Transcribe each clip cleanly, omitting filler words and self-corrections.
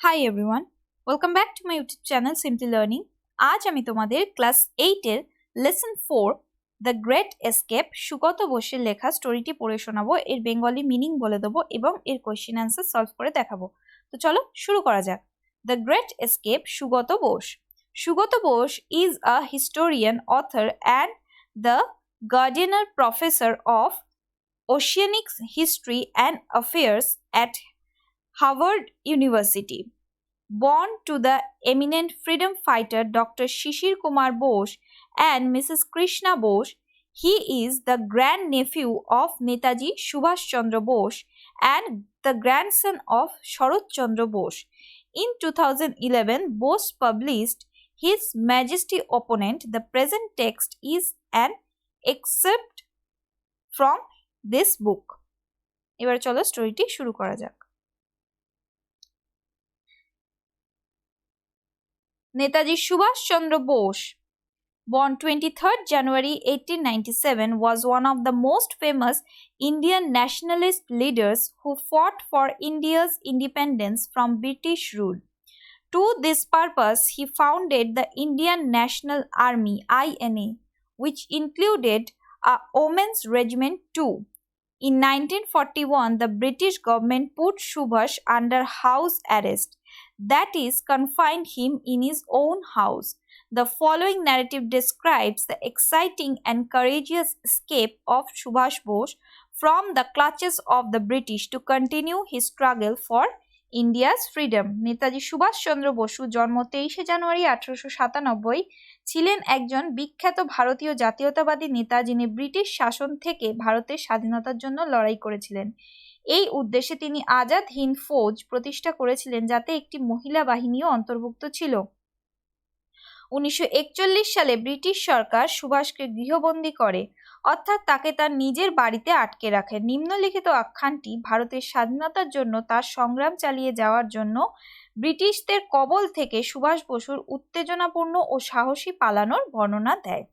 High everyone, welcome back to my YouTube channel simply learning. আজ আমি তোমাদের class 8-এর lesson 4 the great escape Sugata বোসের লেখা স্টোরিটি পড়ে শোনাবো। এর বেঙ্গলি মিনিং বলে দেবো এবং এর কোয়েশ্চেন অ্যান্সার সলভ করে দেখাবো। তো চলো শুরু করা যাক। The great escape Sugata Bose. Sugata Bose is a historian, author and the Gardiner professor of oceanic history and affairs at Harvard University. Born to the eminent freedom fighter Dr. Shishir Kumar Bose and Mrs. Krishna Bose, he is the grandnephew of Netaji Subhash Chandra Bose and the grandson of Sharat Chandra Bose. In 2011, Bose published His Majesty Opponent. The present text is an excerpt from this book. এবার চলো স্টোরিটি শুরু করা যাক। Netaji Subhash Chandra Bose, born 23rd January 1897, was one of the most famous Indian nationalist leaders who fought for India's independence from British rule. To this purpose, he founded the Indian National Army (INA), which included a women's regiment too. In 1941, the British government put Subhash under house arrest, that is, confined him in his own house. The following narrative describes the exciting and courageous escape of Subhash Bose from the clutches of the British to continue his struggle for India's freedom. Netaji Subhash Chandra Basu জন্ম 23শে জানুয়ারি 1897 ছিলেন একজন বিখ্যাত ভারতীয় জাতীয়তাবাদী নেতা, যিনি British শাসন থেকে ভারতের স্বাধীনতার জন্য লড়াই করেছিলেন। এই উদ্দেশ্যে তিনি আজাদ হিন্দ ফৌজ প্রতিষ্ঠা করেছিলেন, যাতে একটি মহিলা বাহিনীও অন্তর্ভুক্ত ছিল। 1941 সালে ব্রিটিশ সরকার সুভাষকে গৃহবন্দী করে, অর্থাৎ তাকে তার নিজের বাড়িতে আটকে রাখে। নিম্নলিখিত আখ্যানটি ভারতের স্বাধীনতার জন্য তার সংগ্রাম চালিয়ে যাওয়ার জন্য ব্রিটিশদের কবল থেকে সুভাষ বসুর উত্তেজনাপূর্ণ ও সাহসী পালানোর বর্ণনা দেয়।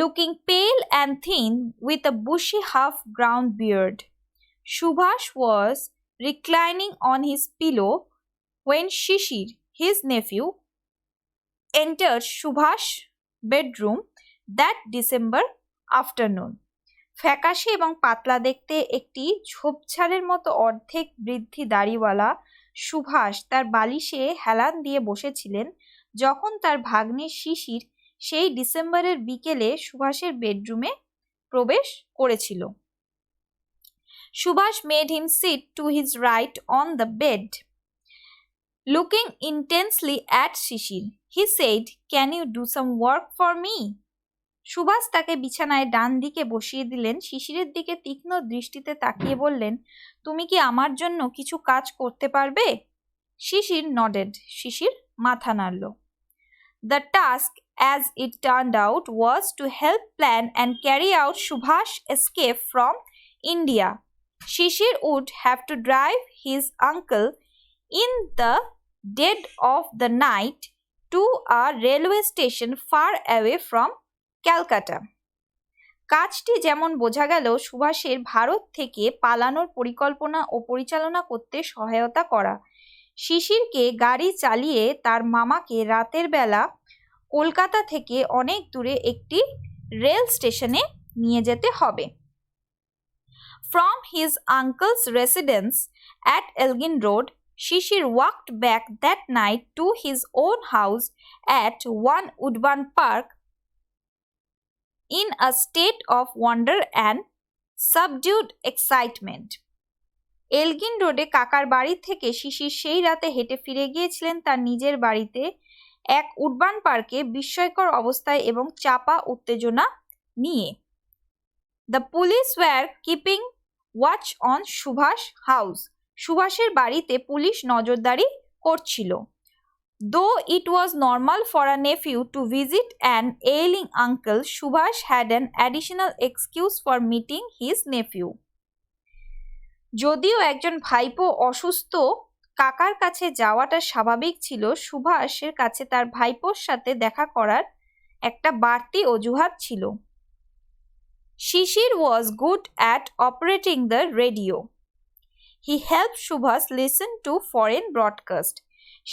Looking pale and thin with a bushy half-grown beard, Subhash was reclining on his pillow when Shishir, his nephew, entered Subhash's bedroom that December afternoon. ফ্যাকাশে এবং পাতলা দেখতে একটি ঝোপঝাড়ের মতো অর্ধেক বৃদ্ধি দাড়িওয়ালা সুভাষ তার বালিশে হেলান দিয়ে বসেছিলেন যখন তার ভাগ্নে শিশির সেই ডিসেম্বরের বিকেলে সুভাষের বেডরুমে প্রবেশ করেছিল। Subhash made him sit to his right on the bed. Looking intensely at Shishir, he said, "Can you do some work for me?" Subhash তাকে বিছানায় ডান দিকে বসিয়ে দিলেন। শিশিরের দিকে তীক্ষ্ণ দৃষ্টিতে তাকিয়ে বললেন, তুমি কি আমার জন্য কিছু কাজ করতে পারবে? শিশির nodded. শিশির মাথা নাড়ল। The task, as it turned out, was to help plan and carry out Subhash's escape from India. Shishir would have to drive his uncle in the dead of the night to a railway station far away from Calcutta. কাজটি যেমন বোঝা গেল সুভাষের ভারত থেকে পালানোর পরিকল্পনা ও পরিচালনা করতে সহায়তা করা। শিশিরকে গাড়ি চালিয়ে তার মামাকে রাতের বেলা কলকাতা থেকে অনেক দূরে একটি রেল স্টেশনে নিয়ে যেতে হবে। From his uncle's residence at Elgin Road, Shishir walked back that night to his own house at One Woodburn Park in a state of wonder and subdued excitement. Elgin রোডে কাকার বাড়ি থেকে শিশির সেই রাতে হেঁটে ফিরে গিয়েছিলেন তার নিজের বাড়িতে এক উডবার্ন পার্কে বিস্ময়কর অবস্থায় এবং চাপা উত্তেজনা নিয়ে। The police were keeping watch on Subhash house. সুভাষের বাড়িতে পুলিশ নজরদারি করছিল। Though it was normal for a nephew to visit an ailing uncle, Subhash had an additional excuse for meeting his nephew. যদিও একজন ভাইপো অসুস্থ কাকার কাছে যাওয়াটা স্বাভাবিক ছিল, সুভাষের কাছে তার ভাইপোর সাথে দেখা করার একটা বাড়তি অজুহাত ছিল। Shishir was good at operating the radio. He helped Subhas listen to foreign broadcast.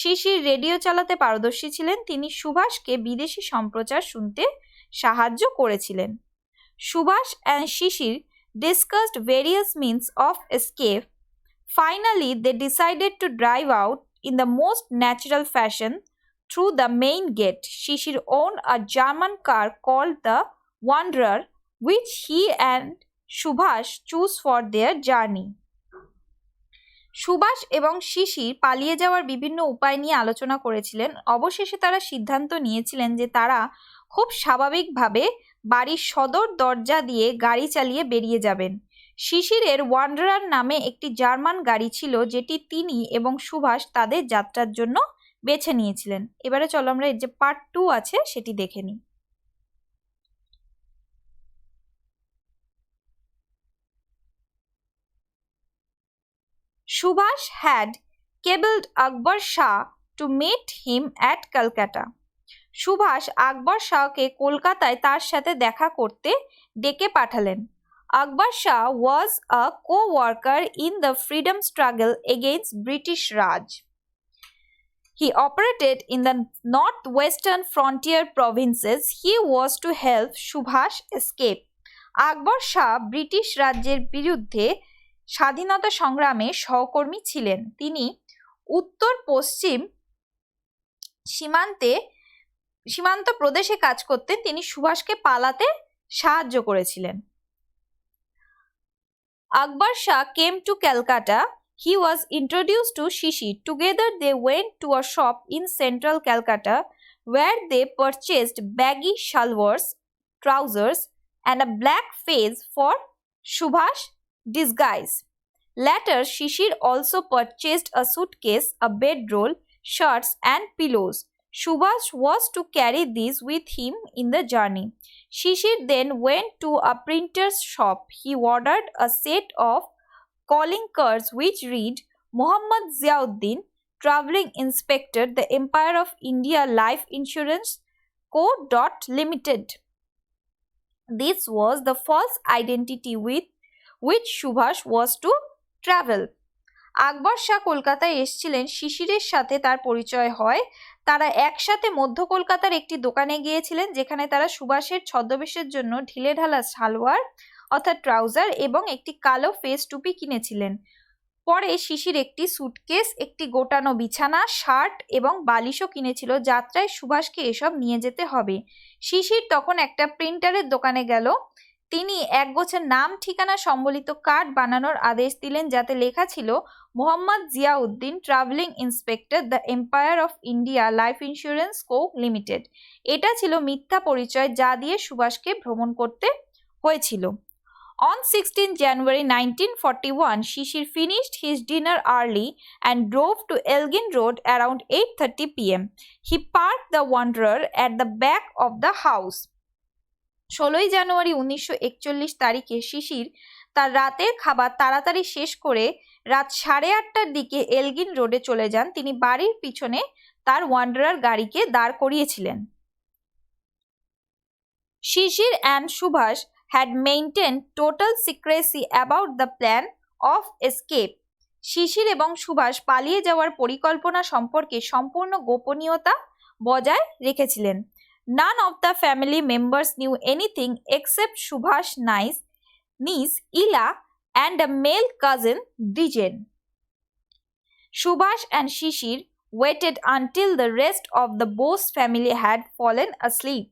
Shishir radio চালাতে পারদর্শী ছিলেন। তিনি সুভাষকে বিদেশি সম্প্রচার শুনতে সাহায্য করেছিলেন। Subhash and Shishir discussed various means of escape. Finally, they decided to drive out in the most natural fashion through the main gate. Shishir owned a German car called the Wanderer, which he and Subhash chose for their journey. Subhash এবং শিশির পালিয়ে যাওয়ার বিভিন্ন উপায় নিয়ে আলোচনা করেছিলেন। অবশেষে তারা সিদ্ধান্ত নিয়েছিলেন যে তারা খুব স্বাভাবিকভাবে বাড়ির সদর দরজা দিয়ে গাড়ি চালিয়ে বেরিয়ে যাবেন। শিশিরের ওয়ান্ডারার নামে একটি জার্মান গাড়ি ছিল, যেটি তিনি এবং সুভাষ তাদের যাত্রার জন্য বেছে নিয়েছিলেন। এবারে চলো আমরা এর যে পার্ট 2 আছে সেটি দেখে নিই। Subhash had cabled Akbar Shah to meet him at Calcutta. Subhash আকবর শাহকে কলকাতায় তার সাথে দেখা করতে ডেকে পাঠালেন। আকবর Shah was a co-worker in the freedom struggle against British Raj. He operated in the northwestern frontier provinces. He was to help Subhash escape. Akbar Shah British রাজ্যের বিরুদ্ধে স্বাধীনতা সংগ্রামে সহকর্মী ছিলেন। তিনি উত্তর পশ্চিম সীমান্ত প্রদেশে কাজ করতেন। তিনি সুভাষকে পালাতে সাহায্য করেছিলেন। Akbar Shah came to Calcutta. He was introduced to Shishir. Together they went to a shop in central Calcutta where they purchased baggy shalwars, trousers and a black face for Subhash disguise. Later, Shishir also purchased a suitcase, a bedroll, shirts and pillows. Subhash was to carry these with him in the journey. Shishir then went to a printer's shop. He ordered a set of calling cards which read Muhammad Ziauddin, Travelling Inspector, The Empire of India Life Insurance Co. Limited. This was the false identity with which Subhash was to travel. আকবর শাহ কলকাতায় এসেছিলেন। শিশিরের সাথে তার পরিচয় হয়। তারা একসাথে মধ্য কলকাতার একটি দোকানে গিয়েছিলেন, যেখানে তারা সুভাষের ছদ্মবেশের জন্য ঢিলেঢালা সালোয়ার অর্থাৎ ট্রাউজার এবং একটি কালো ফেস টুপি কিনেছিলেন। পরে শিশির একটি সুটকেস, একটি গোটানো বিছানা, শার্ট এবং বালিশও কিনেছিল। যাত্রায় সুভাষকে এসব নিয়ে যেতে হবে। শিশির তখন একটা প্রিন্টারের দোকানে গেল। তিনি একগোছের নাম ঠিকানা সম্বলিত কার্ড বানানোর আদেশ দিলেন, যাতে লেখা ছিল Mohammad Ziauddin, travelling inspector, the empire of India life insurance co limited. এটা ছিল মিথ্যা পরিচয়, যা দিয়ে সুভাষকে ভ্রমণ করতে হয়েছিল। On 16 January 1941, Shishir finished his dinner early and drove to Elgin Road around 8:30 p.m. He parked the Wanderer at the back of the house. 16 জানুয়ারি 1941 তারিখে শিশির তার রাতের খাবার তাড়াতাড়ি শেষ করে রাত 8:30টার দিকে এলগিন রোডে চলে যান। তিনি বাড়ির পিছনে তার ওয়ান্ডারার গাড়িকে দাঁড় করিয়েছিলেন। Shishir and Subhash had maintained total secrecy about the plan of escape. শিশির এবং সুভাষ পালিয়ে যাওয়ার পরিকল্পনা সম্পর্কে সম্পূর্ণ গোপনীয়তা বজায় রেখেছিলেন। None of the family members knew anything except Subhash niece Ila and a male cousin Dijen. Subhash and Shishir waited until the rest of the Bose family had fallen asleep.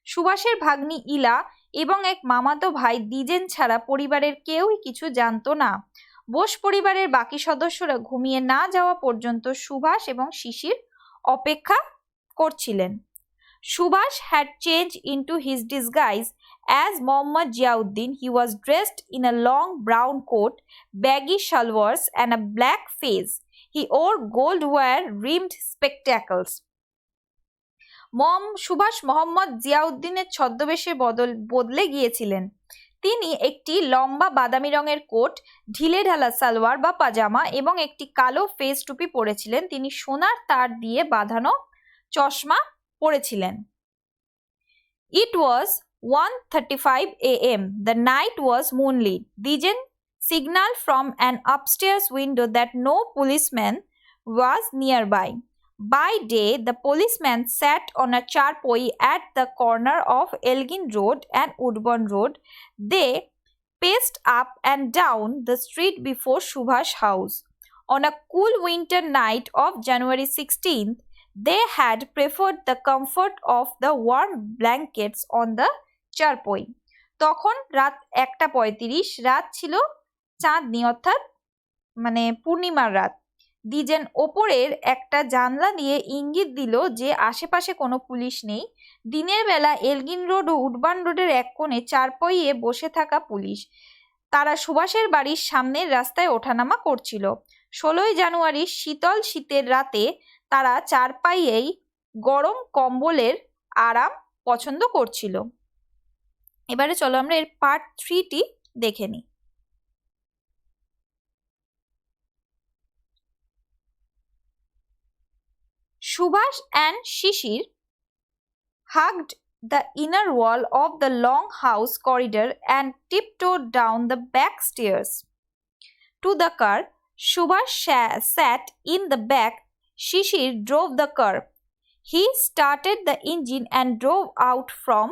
সুভাষের ভাগ্নি ইলা এবং এক মামাতো ভাই দ্বিজেন ছাড়া পরিবারের কেউই কিছু জানত না। বোস পরিবারের বাকি সদস্যরা ঘুমিয়ে না যাওয়া পর্যন্ত সুভাষ এবং শিশির অপেক্ষা করছিলেন। Subhash had changed into his disguise as Muhammad Ziauddin. He was dressed in a long brown coat, baggy shalwars and a black face. He wore gold wire rimmed spectacles. Subhash Mohammad জিয়াউদ্দিনের ছদ্মবেশে বদলে গিয়েছিলেন। তিনি একটি লম্বা বাদামি রঙের কোট, ঢিলেঢালা সালোয়ার বা পাজামা এবং একটি কালো ফেস টুপি পরেছিলেন। তিনি সোনার তার দিয়ে বাঁধানো চশমা পরেছিলেন। It was 1:35 a.m. The night was moonlit. Dijen signaled from an upstairs window that no policeman was nearby. By day, the policeman sat on a charpoi at the corner of Elgin Road and Woodburn Road. They paced up and down the street before Subha's house. On a cool winter night of January 16th, they had preferred the comfort of the warm blankets on the charpoi. তখন রাত 1:35, রাত ছিল চাঁদনি অর্থাৎ পূর্ণিমার রাত। দ্বিজেন ওপরের একটা জানলা দিয়ে ইঙ্গিত দিল যে আশেপাশে কোনো পুলিশ নেই। দিনের বেলা এলগিন রোড ও উডবার্ন রোডের এক কোণে চারপাইয়ে বসে থাকা পুলিশ। তারা সুভাষের বাড়ির সামনের রাস্তায় ওঠানামা করছিল। 16 জানুয়ারি শীতল শীতের রাতে তারা চারপাইয়েই গরম কম্বলের আরাম পছন্দ করছিল। এবারে চলো আমরা এর পার্ট 3টি দেখে নিই। Subhash and Shishir hugged the inner wall of the long house corridor and tiptoed down the back stairs to the car. Subhash sat in the back. Shishir drove the car. He started the engine and drove out from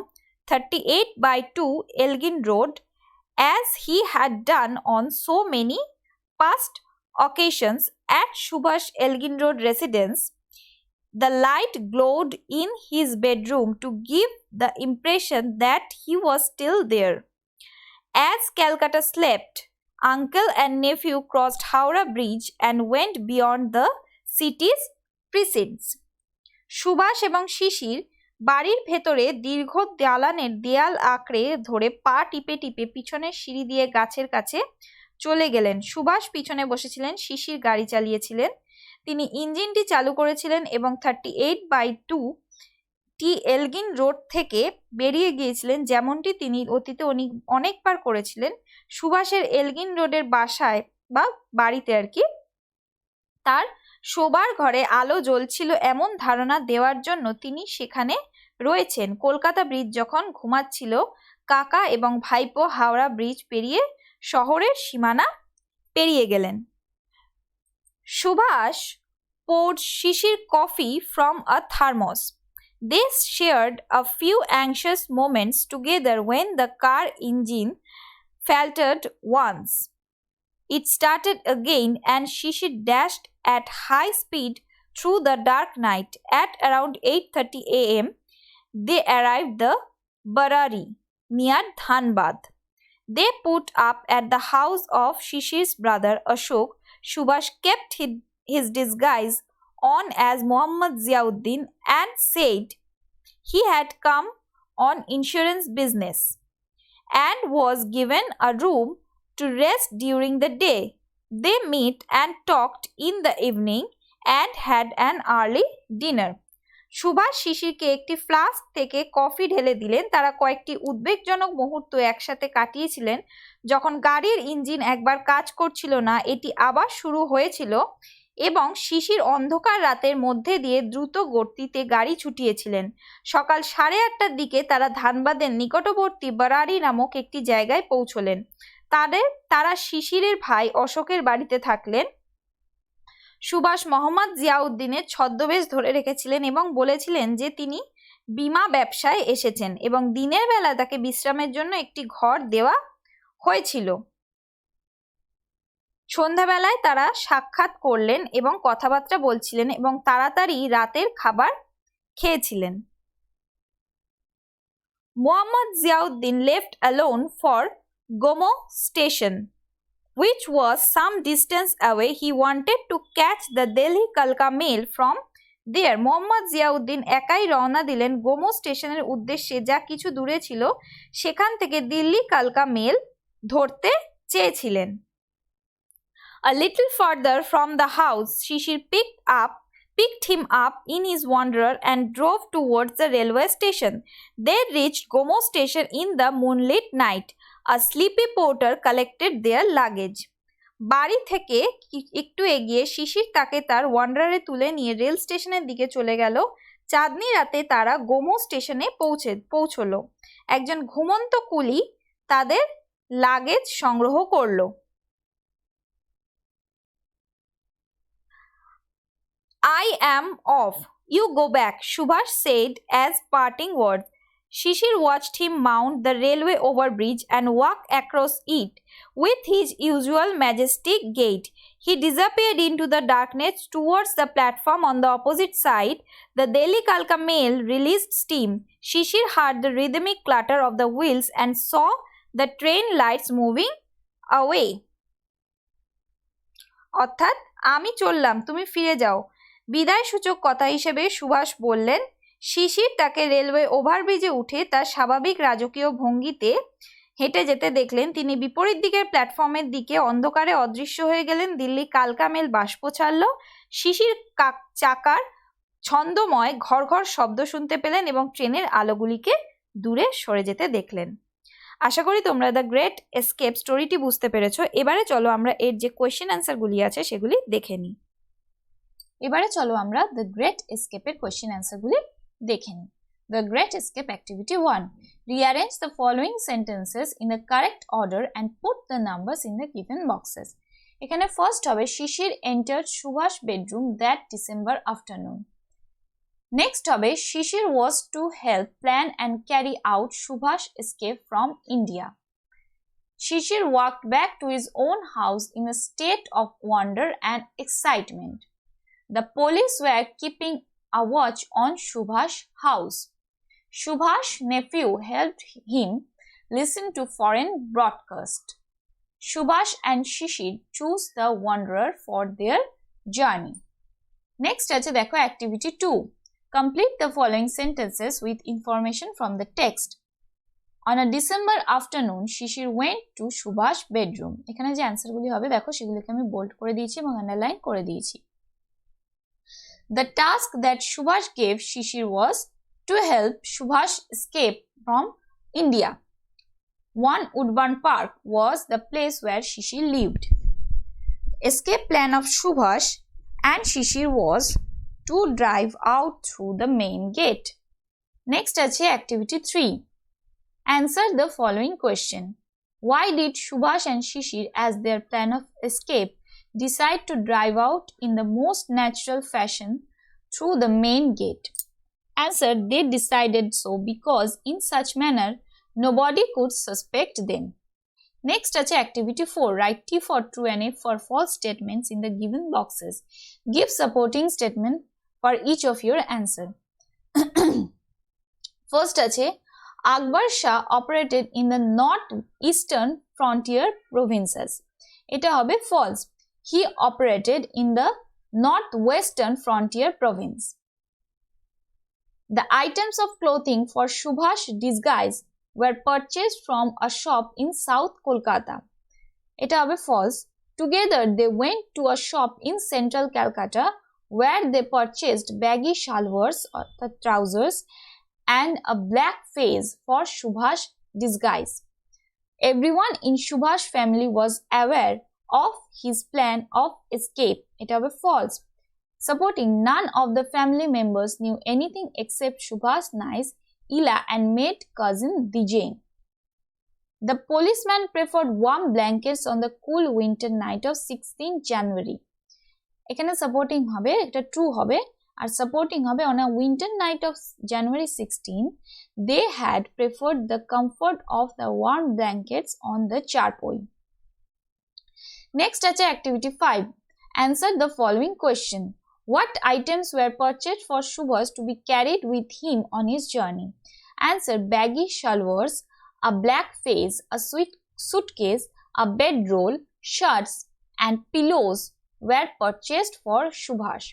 38/2 Elgin Road as he had done on so many past occasions at Subhash Elgin Road residence. The light glowed in his bedroom to give the impression that he was still there. As Calcutta slept, uncle and nephew crossed Howrah Bridge and went beyond the city's precincts. Subhash এবং শিশির বাড়ির ভেতরে দীর্ঘ দালানের দেয়াল আঁকড়ে ধরে পা টিপে টিপে পিছনের সিঁড়ি দিয়ে গাছের কাছে চলে গেলেন। সুভাষ পিছনে বসেছিলেন, শিশির গাড়ি চালিয়েছিলেন। তিনি ইঞ্জিনটি চালু করেছিলেন এবং 38/2 এলগিন রোড থেকে বেরিয়ে গিয়েছিলেন, যেমনটি তিনি অতীতে অনেকবার করেছিলেন। সুভাষের এলগিন রোডের বাসায় বা বাড়িতে তার শোবার ঘরে আলো জ্বলছিল এমন ধারণা দেওয়ার জন্য তিনি সেখানে রয়েছেন। কলকাতা ব্রিজ যখন ঘুমাচ্ছিল, কাকা এবং ভাইপো হাওড়া ব্রিজ পেরিয়ে শহরের সীমানা পেরিয়ে গেলেন। Subhash poured Shishir coffee from a thermos. They shared a few anxious moments together when the car engine faltered once. It started again and Shishir dashed at high speed through the dark night. At around 8:30 a.m., they arrived the Barari near Dhanbad. They put up at the house of Shishir's brother Ashok. Subhash kept his disguise on as Muhammad Ziauddin and said he had come on insurance business and was given a room to rest during the day. They met and talked in the evening and had an early dinner. Subhash শিশিরকে একটি flask থেকে coffee ঢেলে দিলেন। তারা কয়েকটি উদ্বেগজনক মুহূর্ত একসাথে কাটিয়েছিলেন। যখন গাড়ির ইঞ্জিন একবার কাজ করছিল না, এটি আবার শুরু হয়েছিল এবং শিশির অন্ধকার রাতের মধ্যে দিয়ে দ্রুত গতিতে গাড়ি ছুটিয়েছিলেন। সকাল 8:30টার দিকে তারা ধানবাদের নিকটবর্তী বারারি নামক একটি জায়গায় পৌঁছলেন। তারা শিশিরের ভাই অশোকের বাড়িতে থাকলেন। সুভাষ মোহাম্মদ জিয়াউদ্দিনের ছদ্মবেশ ধরে রেখেছিলেন এবং বলেছিলেন যে তিনি বীমা ব্যবসায় এসেছেন এবং দিনের বেলা তাকে বিশ্রামের জন্য একটি ঘর দেওয়া হয়েছিল। সন্ধ্যাবেলায় তারা সাক্ষাৎ করলেন এবং কথাবার্তা বলছিলেন এবং তাড়াতাড়ি রাতের খাবার খেয়েছিলেন। Muhammad Ziauddin left alone for Gomo station, which was some distance away. He wanted to catch the Delhi Kalka mail from there. Mohammad Ziauddin একাই রওনা দিলেন গোমো স্টেশনের উদ্দেশ্যে, যা কিছু দূরে ছিল। সেখান থেকে দিল্লি কালকা মেল ধরতে চেয়েছিলেন। A little further from the house, Shishir picked him up in his wanderer and drove towards the railway station. They reached Gomo station in the moonlit night. A sleepy porter collected their luggage. বাড়ি থেকে একটু এগিয়ে শিশির তাকে তার ওয়ান্ডারে তুলে নিয়ে rail স্টেশনের দিকে চলে গেল। চাঁদনি রাতে তারা গোমো স্টেশনে পৌঁছলো। একজন ঘুমন্ত কুলি তাদের লাগেজ সংগ্রহ করলো। I am off. You go back, Subhash said as parting words. Shishir watched him mount the railway overbridge and walk across it with his usual majestic gait. He disappeared into the darkness towards the platform on the opposite side. The Delhi Kalka mail released steam. Shishir heard the rhythmic clatter of the wheels and saw the train lights moving away. অর্থাৎ আমি চললাম, তুমি ফিরে যাও, বিদায় সূচক কথা হিসেবে সুভাষ বললেন। শিশির তাকে রেলওয়ে ওভারব্রিজে উঠে তার স্বাভাবিক রাজকীয় ভঙ্গিতে হেঁটে যেতে দেখলেন। তিনি বিপরীত দিকের প্ল্যাটফর্মের দিকে অন্ধকারে অদৃশ্য হয়ে গেলেন। দিল্লি কালকা মেল বাষ্প ছাড়ল। শিশির চাকার ছন্দময় ঘর ঘর শব্দ শুনতে পেলেন এবং ট্রেনের আলোগুলিকে দূরে সরে যেতে দেখলেন। আশা করি তোমরা দ্য গ্রেট এসকেপ স্টোরিটি বুঝতে পেরেছো। এবারে চলো আমরা এর যে কোয়েশ্চেন অ্যান্সারগুলি আছে সেগুলি দেখে নিই। এবারে চলো আমরা দ্য গ্রেট এসকেপের কোয়েশ্চেন অ্যান্সারগুলি দেখে নিই। The Great Escape Activity 1. Rearrange the following sentences in the correct order and put the numbers in the given boxes. এখানে ফার্স্ট হবে শিশির entered Subhash bedroom that December afternoon. Next হবে Shishir was to help plan and carry out Subhash escape from India. Shishir walked back to his own house in a state of wonder and excitement. The police were keeping a watch on Subhash's house. Subhash's nephew helped him listen to foreign broadcast. Subhash and Shishir choose the wanderer for their journey. Next আছে দেখো activity 2. Complete the following sentences with information from the text. On a December afternoon, Shishir went to Subhash's bedroom. এখানে যে অ্যান্সারগুলি হবে দেখো সেগুলিকে আমি bold করে দিয়েছি এবং আন্ডারলাইন করে দিয়েছি। The task that Subhash gave Shishir was to help Subhash escape from India. One Woodburn Park was the place where Shishir lived. Escape plan of Subhash and Shishir was to drive out through the main gate. Next আছে activity 3. Answer the following question. Why did Subhash and Shishir, as their plan of escape, decide to drive out in the most natural fashion through the main gate? Answer, they decided so because in such manner nobody could suspect them. Next আছে activity 4. Write T for true and F for false statements in the given boxes. Give supporting statement for each of your answer. First আছে Akbar Shah operated in the northeastern frontier provinces. এটা হবে false. He operated in the northwestern frontier province. The items of clothing for Subhash disguise were purchased from a shop in South Kolkata. এটা হবে false. Together they went to a shop in central Calcutta where they purchased baggy shalwars or the trousers and a black face for Subhash disguise. Everyone in Subhash family was aware of his plan of escape. It হবে false. Supporting, none of the family members knew anything except Subhash's niece Ila and maid cousin Dijane. The policeman preferred warm blankets on the cool winter night of 16 January. এখানে supporting হবে, এটা true হবে, আর supporting হবে on a winter night of January 16 they had preferred the comfort of the warm blankets on the charpoy. Next আছে activity 5. Answer the following question. What items were purchased for Subhash to be carried with him on his journey? Answer, baggy shalwars, a black face, a suitcase, a bedroll, shirts and pillows were purchased for Subhash.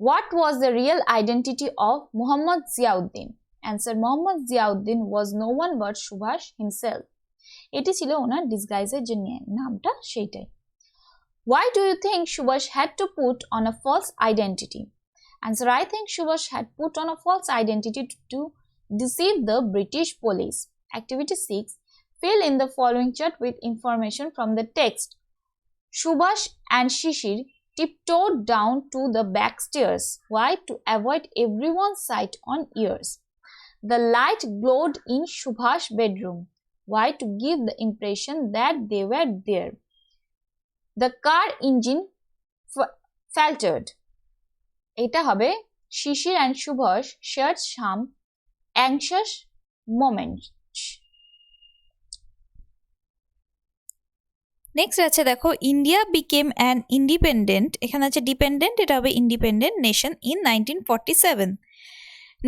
What was the real identity of Muhammad Ziauddin? Answer, Muhammad Ziauddin was no one but Subhash himself. এটি ছিল ওনার ডিসগাইজের যে নামটা সেইটাই। Why do you think Subhash had to put on a false identity? Answer, I think Subhash had put on a false identity to deceive the British police. Activity 6. Fill in the following chart with information from the text. Subhash and Shishir tiptoed down to the back stairs. Why? To avoid everyone's sight on ears. The light glowed in Subhash's bedroom. Why? To give the impression that they were there. The car engine faltered. এটা হবে শিশির and Subhash shared some anxious moments. Next আছে দেখো India became an independent, এখানে আছে dependent, এটা হবে independent nation in 1947.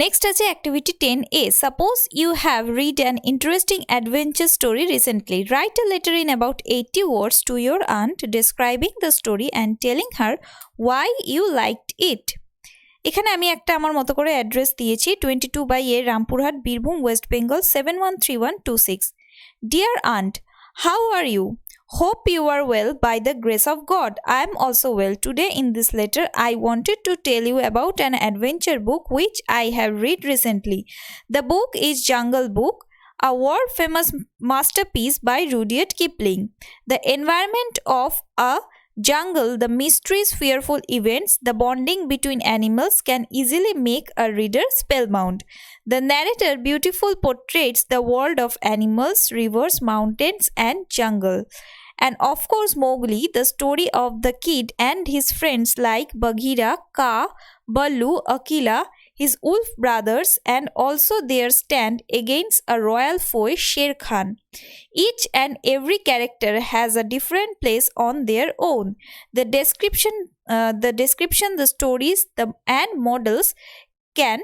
Next আছে activity 10A. Suppose you have read an interesting adventure story recently. Write a letter in about 80 words to your aunt describing the story and telling her why you liked it. এখানে আমি একটা আমার মতো করে address দিয়েছি 22/A Rampurhat Birbhum West Bengal 713126. Dear aunt, how are you? Hope you are well by the grace of God. I am also well. Today in this letter I wanted to tell you about an adventure book which I have read recently. The book is Jungle Book, a world famous masterpiece by Rudyard Kipling. The environment of a jungle, the mysteries, fearful events, the bonding between animals can easily make a reader spellbound. The narrator beautifully portrays the world of animals, rivers, mountains, and jungle. And of course, Mowgli, the story of the kid and his friends like Bagheera, Kaa, Baloo, Akela, his wolf brothers, and also their stand against a royal foe, Sher Khan. Each and every character has a different place on their own. The description, the stories, and models can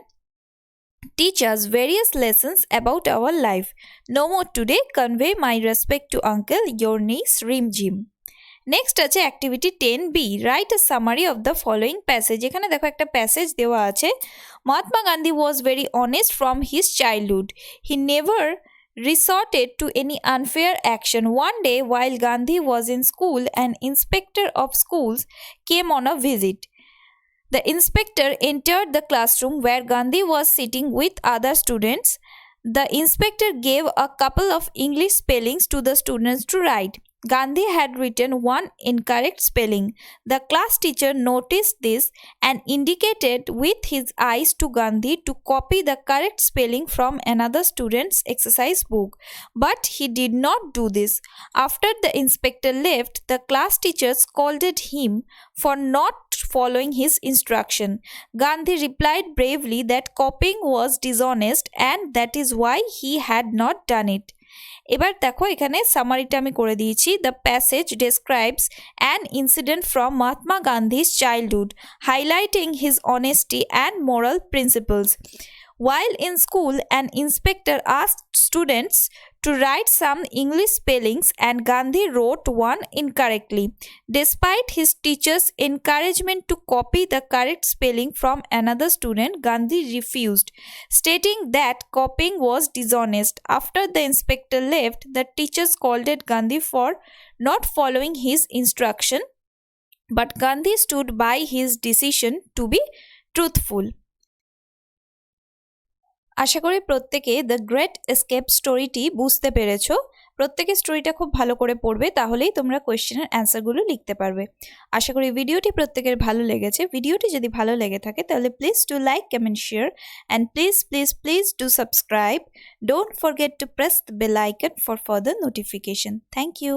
teach us various lessons about our life. No more today. Convey my respect to uncle, your niece Rim Jim. Next আছে activity 10B. Write a summary of the following passage. এখানে দেখো একটা passage দেওয়া আছে. Mahatma Gandhi was very honest from his childhood. He never resorted to any unfair action. One day, while Gandhi was in school, an inspector of schools came on a visit. The inspector entered the classroom where Gandhi was sitting with other students. The inspector gave a couple of English spellings to the students to write. Gandhi had written one incorrect spelling. The class teacher noticed this and indicated with his eyes to Gandhi to copy the correct spelling from another student's exercise book. But he did not do this. After the inspector left, the class teacher scolded him for not following his instruction. Gandhi replied bravely that copying was dishonest and that is why he had not done it. এবার দেখো এখানে সামারিটা আমি করে দিয়েছি. The passage describes an incident from Mahatma Gandhi's childhood highlighting his honesty and moral principles. While in school, an inspector asked students to write some English spellings and Gandhi wrote one incorrectly. Despite his teacher's encouragement to copy the correct spelling from another student, Gandhi refused, stating that copying was dishonest. After the inspector left, the teacher scolded Gandhi for not following his instruction, but Gandhi stood by his decision to be truthful. আশা করি প্রত্যেকে the great escape স্টোরিটি বুঝতে পেরেছো. প্রত্যেকে স্টোরিটা খুব ভালো করে পড়বে, তাহলেই তোমরা কোয়েশ্চেনের অ্যান্সারগুলো লিখতে পারবে. আশা করি ভিডিওটি প্রত্যেকের ভালো লেগেছে. ভিডিওটি যদি ভালো লেগে থাকে তাহলে please do like, comment, share and please do subscribe. Don't forget to press the bell icon for further notification. Thank you.